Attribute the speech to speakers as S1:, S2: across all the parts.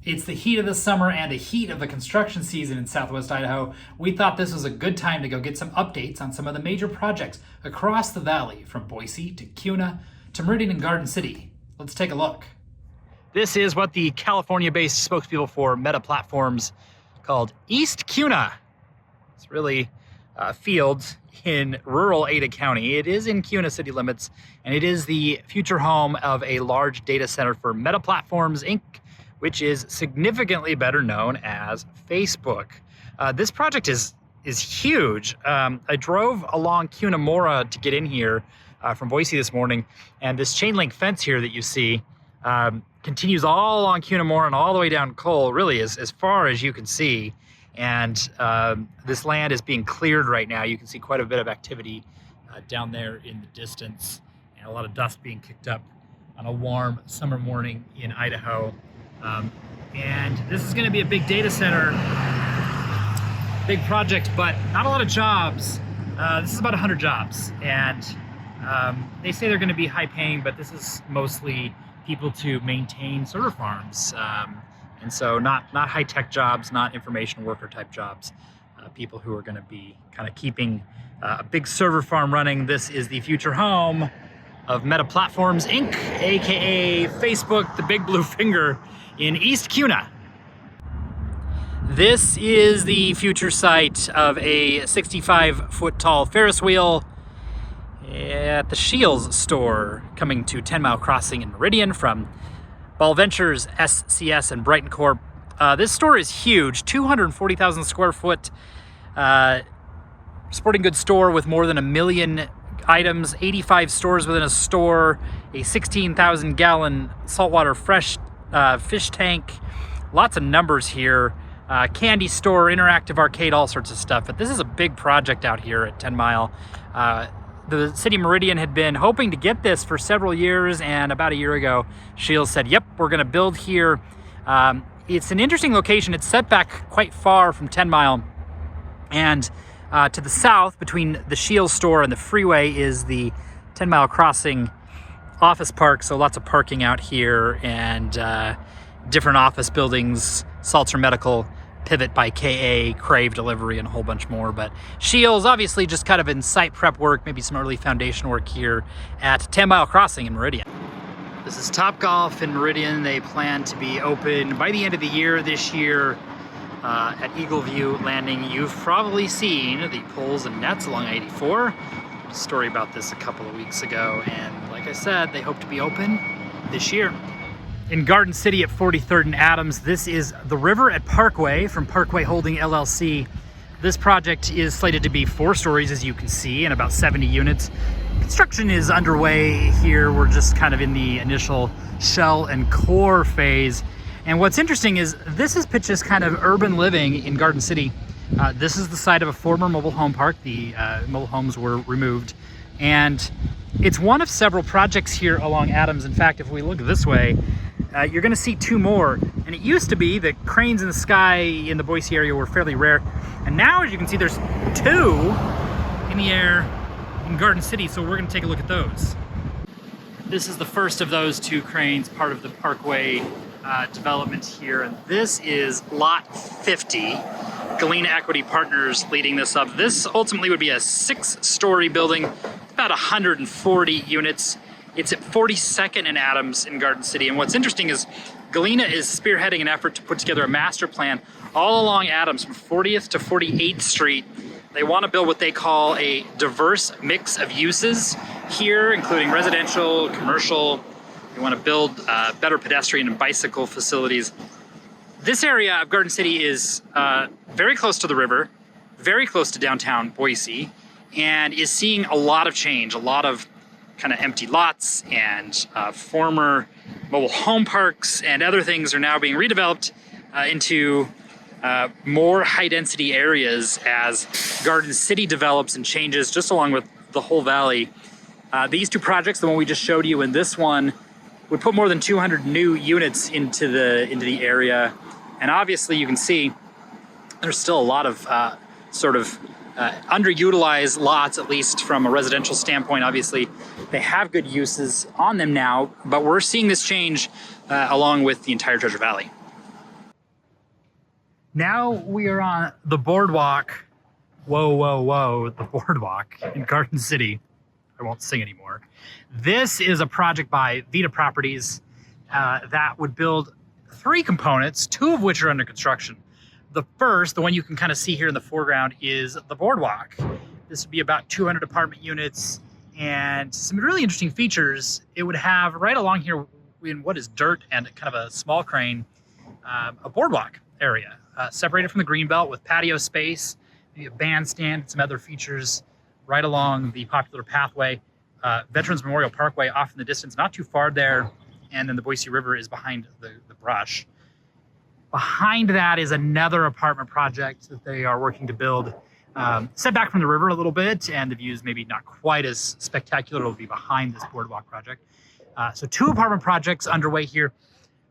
S1: It's the heat of the summer and the heat of the construction season in Southwest Idaho. We thought this was a good time to go get some updates on some of the major projects across the valley, from Boise to Kuna to Meridian and Garden City. Let's take a look. This is what the California-based spokespeople for Meta Platforms called East Kuna. It's really a field in rural Ada County. It is in Kuna city limits, and it is the future home of a large data center for Meta Platforms, Inc., which is significantly better known as Facebook. This project is huge. I drove along Cunamora to get in here from Boise this morning, and this chain link fence here that you see continues all along Cunamora and all the way down Cole, really as far as you can see. And this land is being cleared right now. You can see quite a bit of activity down there in the distance, and a lot of dust being kicked up on a warm summer morning in Idaho. And this is going to be a big data center, big project, but not a lot of jobs. This is about 100 jobs, and they say they're going to be high paying, but this is mostly people to maintain server farms. And so not high-tech jobs, not information worker type jobs, people who are going to be kind of keeping a big server farm running. This is the future home of Meta Platforms, Inc., aka Facebook, the big blue finger, in East Kuna. This is the future site of a 65-foot tall Ferris wheel at the Shields store, coming to 10 Mile Crossing in Meridian from Ball Ventures, SCS, and Brighton Corp. This store is huge, 240,000 square foot sporting goods store with more than 1 million items, 85 stores within a store, a 16,000 gallon saltwater fresh fish tank, lots of numbers here, candy store, interactive arcade, all sorts of stuff. But this is a big project out here at 10 Mile. The city of Meridian had been hoping to get this for several years, and about a year ago, Shields said, yep, we're gonna build here. It's an interesting location. It's set back quite far from 10 Mile, and to the south, between the Shields store and the freeway, is the 10 Mile Crossing office park, so lots of parking out here, and different office buildings, Salter Medical, Pivot by KA, Crave Delivery, and a whole bunch more. But Shields, obviously just kind of in site prep work, maybe some early foundation work here at 10 Mile Crossing in Meridian. This is Topgolf in Meridian. They plan to be open by the end of the year this year at Eagle View Landing. You've probably seen the poles and nets along 84. A story about this a couple of weeks ago, and like I said, they hope to be open this year. In Garden City at 43rd and Adams, this is the river at Parkway from Parkway Holding LLC. This project is slated to be 4 stories, as you can see, and about 70 units. Construction is underway here. We're just kind of in the initial shell and core phase. And what's interesting is this is pitched as kind of urban living in Garden City. This is the site of a former mobile home park. The mobile homes were removed. And it's one of several projects here along Adams. In fact, if we look this way, you're going to see 2 more. And it used to be that cranes in the sky in the Boise area were fairly rare. And now, as you can see, there's 2 in the air in Garden City. So we're going to take a look at those. This is the first of those 2 cranes, part of the Parkway development here. And this is lot 50. Galena Equity Partners leading this up. This ultimately would be a 6-story building, about 140 units. It's at 42nd and Adams in Garden City. And what's interesting is Galena is spearheading an effort to put together a master plan all along Adams from 40th to 48th Street. They want to build what they call a diverse mix of uses here, including residential, commercial. They want to build better pedestrian and bicycle facilities. This area of Garden City is very close to the river, very close to downtown Boise, and is seeing a lot of change, a lot of kind of empty lots, and former mobile home parks and other things are now being redeveloped into more high-density areas as Garden City develops and changes just along with the whole valley. These 2 projects, the one we just showed you and this one, would put more than 200 new units into the area. And obviously you can see there's still a lot of underutilized lots, at least from a residential standpoint. Obviously, they have good uses on them now, but we're seeing this change along with the entire Treasure Valley. Now we are on the Boardwalk. Whoa, whoa, whoa, the Boardwalk in Garden City. I won't sing anymore. This is a project by Vita Properties that would build 3 components, 2 of which are under construction. The first, the one you can kind of see here in the foreground, is the Boardwalk. This would be about 200 apartment units and some really interesting features. It would have right along here in what is dirt and kind of a small crane, a boardwalk area separated from the greenbelt with patio space, maybe a bandstand, and some other features right along the popular pathway. Veterans Memorial Parkway off in the distance, not too far there, and then the Boise River is behind the brush. Behind that is another apartment project that they are working to build, set back from the river a little bit, and the views maybe not quite as spectacular. It'll be behind this boardwalk project. So 2 apartment projects underway here.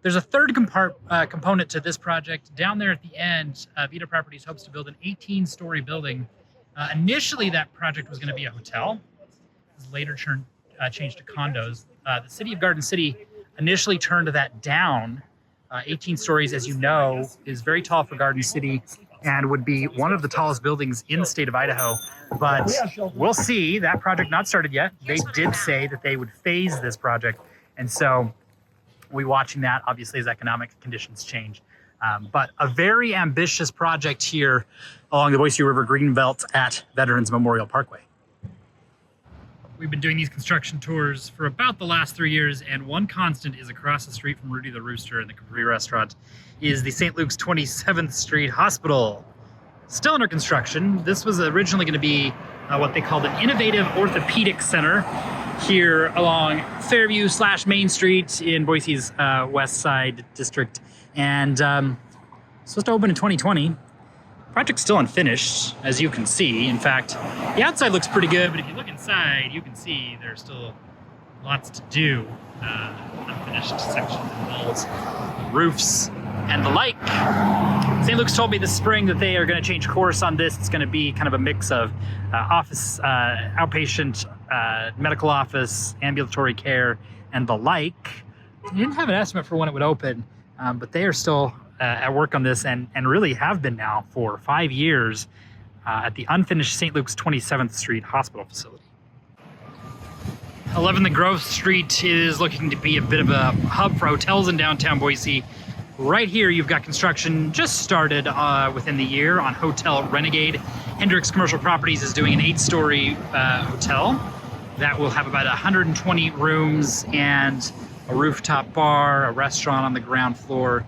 S1: There's a third component to this project. Down there at the end, Vita Properties hopes to build an 18-story building. Initially, that project was going to be a hotel. It was later changed to condos. The city of Garden City initially turned that down. 18 stories, as you know, is very tall for Garden City and would be one of the tallest buildings in the state of Idaho. But we'll see. That project not started yet. They did say that they would phase this project. And so we'll be watching that, obviously, as economic conditions change. But a very ambitious project here along the Boise River Greenbelt at Veterans Memorial Parkway. We've been doing these construction tours for about the last 3 years, and one constant is across the street from Rudy the Rooster and the Capri Restaurant is the St. Luke's 27th Street Hospital. Still under construction. This was originally going to be what they called an innovative orthopedic center here along Fairview/Main Street in Boise's West Side district, and supposed to open in 2020. Project's still unfinished, as you can see. In fact, the outside looks pretty good, but if you look inside, you can see there's still lots to do. Unfinished sections and walls, roofs, and the like. St. Luke's told me this spring that they are going to change course on this. It's going to be kind of a mix of office, outpatient, medical office, ambulatory care, and the like. They didn't have an estimate for when it would open, but they are still at work on this and really have been now for 5 years at the unfinished St. Luke's 27th Street Hospital facility. 11 the Grove Street is looking to be a bit of a hub for hotels in downtown Boise. Right here, you've got construction just started within the year on Hotel Renegade. Hendricks Commercial Properties is doing an 8-story hotel that will have about 120 rooms and a rooftop bar, a restaurant on the ground floor.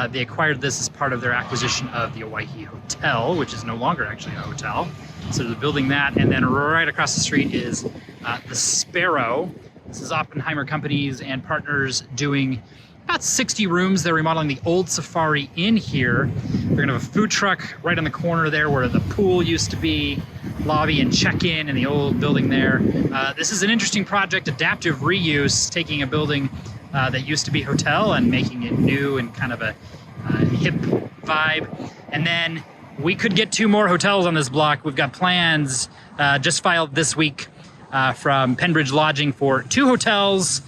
S1: They acquired this as part of their acquisition of the Owyhee Hotel, which is no longer actually a hotel. So they're building that, and then right across the street is the Sparrow. This is Oppenheimer Companies and Partners doing about 60 rooms. They're remodeling the old Safari Inn here. They're gonna have a food truck right on the corner there where the pool used to be, lobby and check-in in the old building there. This is an interesting project, adaptive reuse, taking a building that used to be hotel and making it new and kind of a hip vibe. And then we could get 2 more hotels on this block. We've got plans just filed this week from Penbridge Lodging for 2 hotels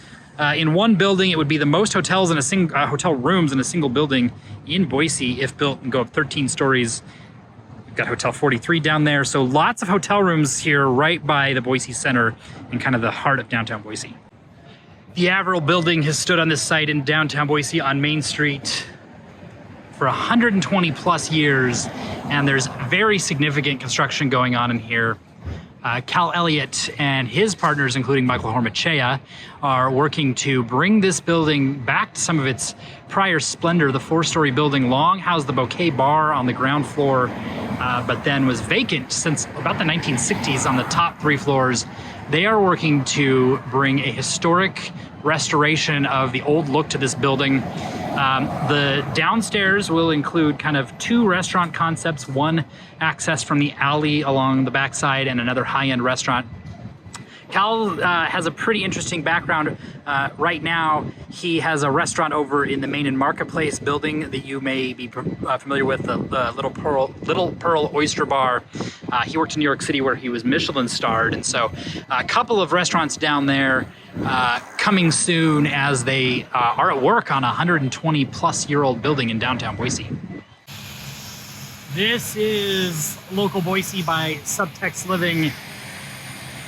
S1: in one building. It would be the most hotels in a hotel rooms in a single building in Boise if built and go up 13 stories. We've got Hotel 43 down there. So lots of hotel rooms here right by the Boise Center and kind of the heart of downtown Boise. The Avery building has stood on this site in downtown Boise on Main Street for 120 plus years, and there's very significant construction going on in here. Cal Elliott and his partners, including Michael Hormachea, are working to bring this building back to some of its prior splendor. The 4-story building long housed the Bouquet Bar on the ground floor, but then was vacant since about the 1960s on the top 3 floors. They are working to bring a historic restoration of the old look to this building. The downstairs will include kind of 2 restaurant concepts, one access from the alley along the backside and another high-end restaurant. Cal has a pretty interesting background. Right now, he has a restaurant over in the Main and Marketplace building that you may be familiar with, the Little Pearl Oyster Bar. He worked in New York City where he was Michelin starred, and so a couple of restaurants down there coming soon as they are at work on a 120 plus year old building in downtown Boise. This is local Boise by Subtext Living.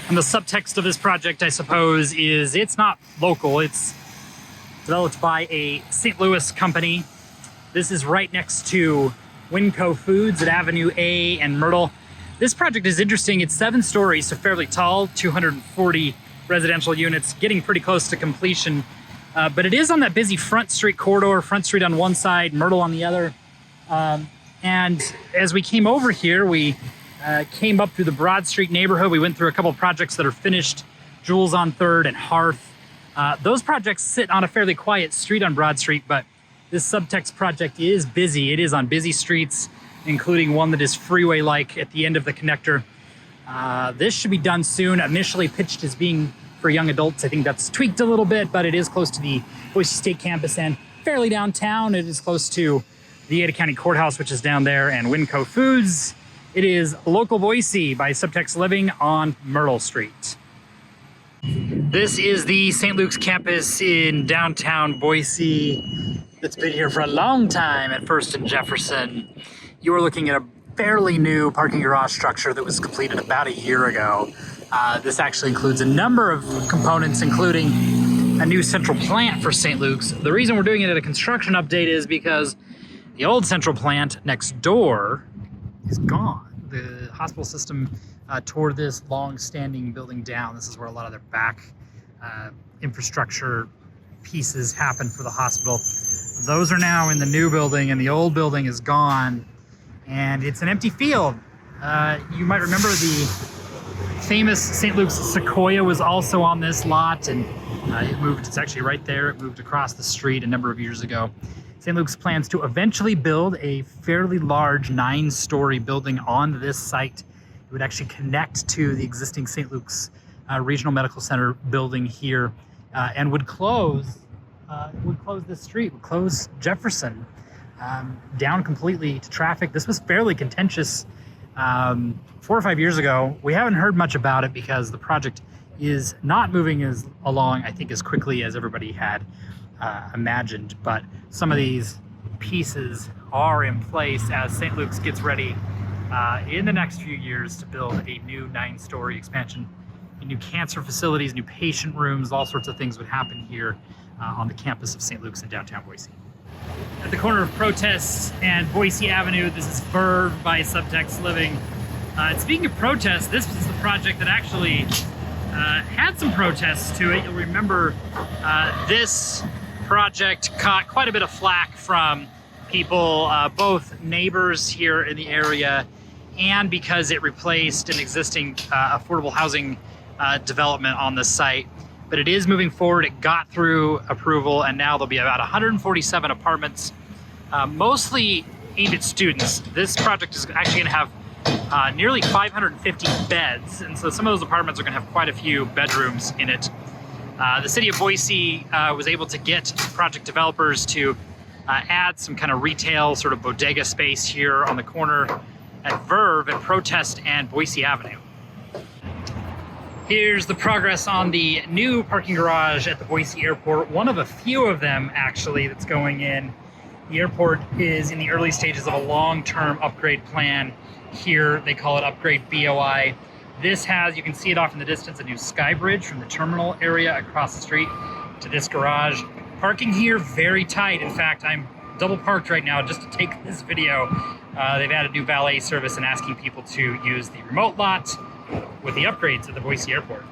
S1: And the subtext of this project, I suppose, is it's not local. It's developed by a St. Louis company. This is right next to Winco Foods at Avenue A and Myrtle. This project is interesting. It's 7 stories, so fairly tall, 240 residential units, getting pretty close to completion. But it is on that busy Front Street corridor, Front Street on one side, Myrtle on the other. And as we came over here, we came up through the Broad Street neighborhood. We went through a couple of projects that are finished, Jules on 3rd and Hearth. Those projects sit on a fairly quiet street on Broad Street, but this subtext project is busy. It is on busy streets, including one that is freeway-like at the end of the connector. This should be done soon. Initially pitched as being for young adults. I think that's tweaked a little bit, but it is close to the Boise State campus and fairly downtown. It is close to the Ada County Courthouse, which is down there, and Winco Foods. It is local Boise by Subtext Living on Myrtle Street. This is the St. Luke's campus in downtown Boise. That's been here for a long time at First and Jefferson. You are looking at a fairly new parking garage structure that was completed about a year ago. This actually includes a number of components, including a new central plant for St. Luke's. The reason we're doing it at a construction update is because the old central plant next door is gone. The hospital system tore this long-standing building down. This is where a lot of their back infrastructure pieces happen for the hospital. Those are now in the new building, and the old building is gone, and it's an empty field. You might remember the famous St. Luke's Sequoia was also on this lot, and it moved. It's actually right there. It moved across the street a number of years ago. St. Luke's plans to eventually build a fairly large 9-story building on this site. It would actually connect to the existing St. Luke's Regional Medical Center building here, and would close this street, would close Jefferson down completely to traffic. This was fairly contentious 4 or 5 years ago. We haven't heard much about it because the project is not moving along, I think, as quickly as everybody had imagined, but some of these pieces are in place as St. Luke's gets ready in the next few years to build a new 9-story expansion, new cancer facilities, new patient rooms. All sorts of things would happen here on the campus of St. Luke's in downtown Boise. At the corner of Protest and Boise Avenue, this is Verve by Subtext Living. And speaking of protests, this is the project that actually had some protests to it. You'll remember this project caught quite a bit of flack from people, both neighbors here in the area, and because it replaced an existing affordable housing development on the site. But it is moving forward. It got through approval, and now there'll be about 147 apartments, mostly aimed at students. This project is actually going to have nearly 550 beds, and so some of those apartments are going to have quite a few bedrooms in it. The city of Boise was able to get project developers to add some kind of retail sort of bodega space here on the corner at Verve at Protest and Boise Avenue. Here's the progress on the new parking garage at the Boise Airport. One of a few of them, actually, that's going in. The airport is in the early stages of a long-term upgrade plan. Here, they call it Upgrade BOI. This has, you can see it off in the distance, a new sky bridge from the terminal area across the street to this garage. Parking here, very tight. In fact, I'm double parked right now just to take this video. They've added new valet service and asking people to use the remote lot with the upgrades at the Boise Airport.